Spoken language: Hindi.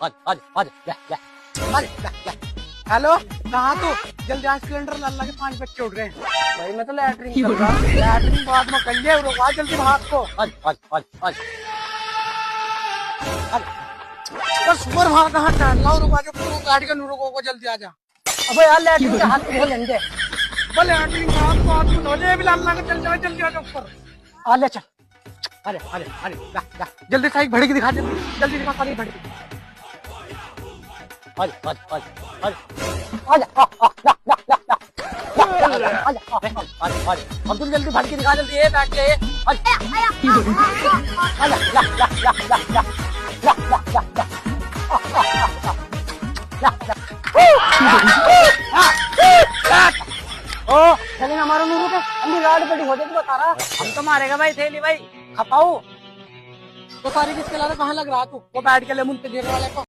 आज आज आज ले ले हेलो, कहाँ तू? जल्दी आज सिलेंडर ला, अल्लाह के 5 बच्चे उठ रहे हैं। भाई मैं तो लैटरिन कर रहा हूँ। लैटरिन बाद में कर लिया, रुका जल्दी भाग को। आज आज आज आज बस सुपर वहाँ कहाँ टहल रहा हूँ, रुका जो तू गाड़ी का नुरुको को जल्दी आ जा। अबे यार लैटरिन के हाथ धो लेंगे। बोले लैटरिन हाथ को धो ले, भी अल्लाह के चल जा, जल्दी आ जा ऊपर। आ ले चल। अरे अरे अरे जा जा जल्दी साइड भड़की दिखा, जल्दी दिखा सारी भड़की। आज आज आज आज आजा अब्दुल जल्दी भड़की दिखा जल्दी ये बैठ के आज आजा ला ला ला ला ला ला ला ला ओ चलिए हमारा नूरू के अंदर गाड़ी पे हो जाए तो बता रहा हम तो मारेगा भाई थैली भाई खपाऊ तो सारी किसके ला रहा, कहाँ लग रहा तू? वो बैठ के ले मुंह पे गिर वाले को।